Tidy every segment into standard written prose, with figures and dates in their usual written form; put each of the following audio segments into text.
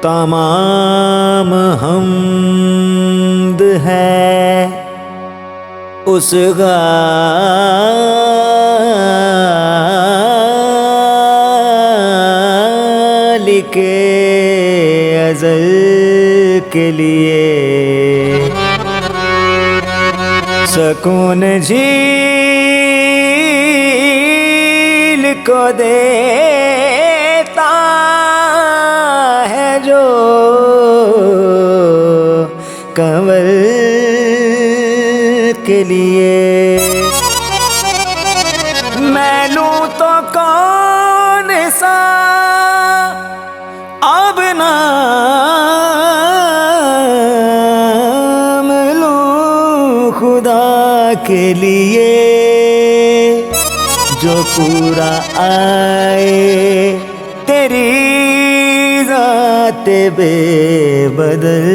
तमाम हम्द है उस गालिके अज़ल के लिए। सकून झील को देता है जो कंवल के लिए। मैं लूं तो कौन सा अब नाम लूं खुदा के लिए जो पूरा आए तेरी ज़ात बेबदल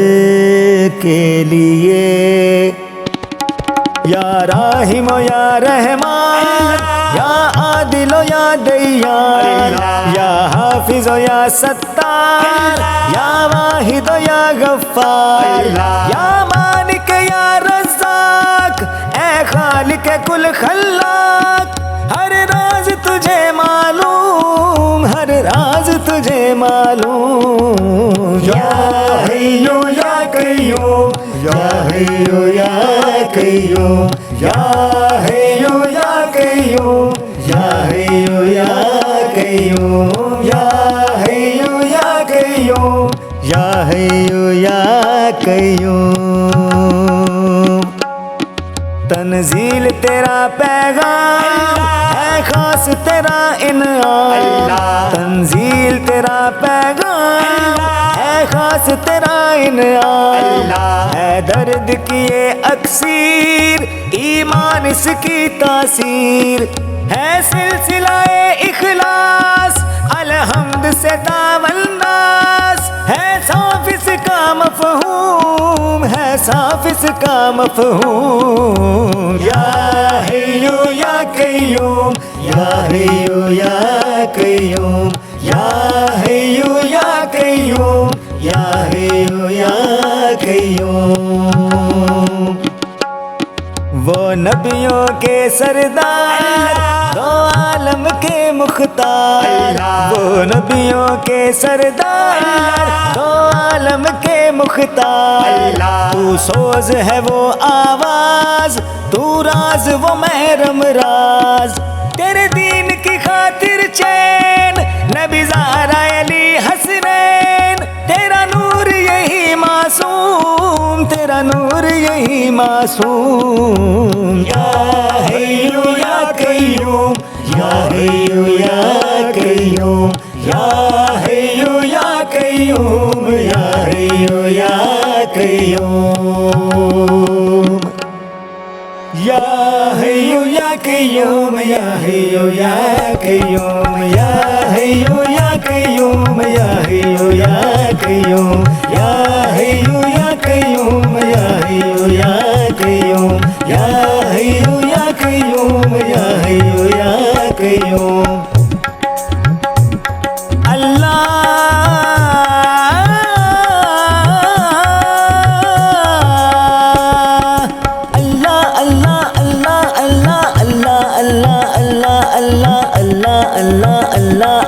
के लिए। या राहिम या रहमान या आदिलो या दय्यान या हाफिज़ो या सत्तार या वाहिदो या गफ्फार या मालिक या रज़्ज़ाक ए खालिक कुल खल्लाक। हर राज तुझे मालूम, हर राज तुझे मालूम। या हय्यू या कय्यूम, या हय्यू या कय्यूम, या हय्यू या कय्यूम, या हय्यू या कय्यूम, या हय्यू या कय्यूम, या हय्यू या कय्यूम। तंज़ील तेरा पैगाम है खास तेरा इनाम। तंज़ील तेरा पैगाम है खास तेरा इनाम। है दर्द की ये अक्सीर ईमान इसकी तासीर। है सिलसिलाए इखलास अलहम्द से दावन्नास। है साफ इसका मफ़हूम, है साफ इसका मफ़हूम। या हय्यू या कय्यूम, या हय्यू या कय्यूम, या हय्यू या कय्यूम, या हय्यू या कय्यूम। वो नबियों के सरदार दो आलम के मुख्तार। वो नबियों के सरदार दो आलम के मुख्तार। तू सोज है वो आवाज, तू राज वो महरम राज। तेरे दीन की खातिर चैन नबी ज़हरा अली हसनैन। तेरा नूर यही मासूम, तेरा नूर यही मासूम। या हय्यू या कय्यूम, या हय्यू या कय्यूम, या हय्यू या कय्यूम, या हय्यू या कय्यूम। या हय्यू या कय्यूम, या हय्यू या कय्यूम, या हय्यू या कय्यूम, या हय्यू या कय्यूम, या हय्यू या कय्यूम, या हय्यू या कय्यूम, या हय्यू या कय्यूम, या हय्यू या कय्यूम। अल्लाह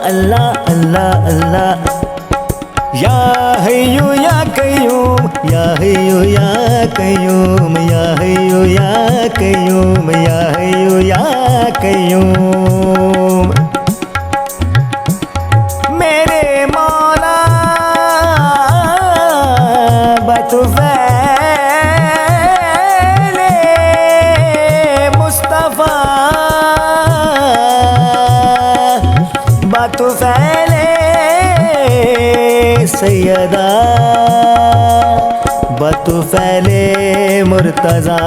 अल्लाह अल्लाह अल्लाह। या हय्यू या कय्यूम, या हय्यू या कय्यूम, या हय्यू या कय्यूम, या हय्यू या कय्यूम। मेरे मौला बतुफ़ैले मुस्तफ़ा, बतुफ़ैले सैयदा, बतुफ़ैले मुर्तज़ा,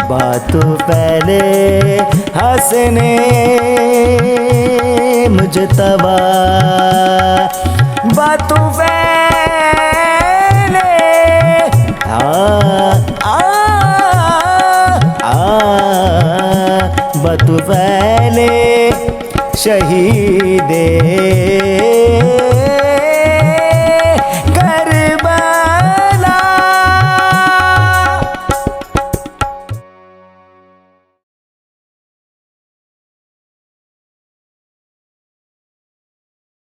बतुफ़ैले हसने मुजतबा, बतुफ़ैले बतुफ़ैले शहीदे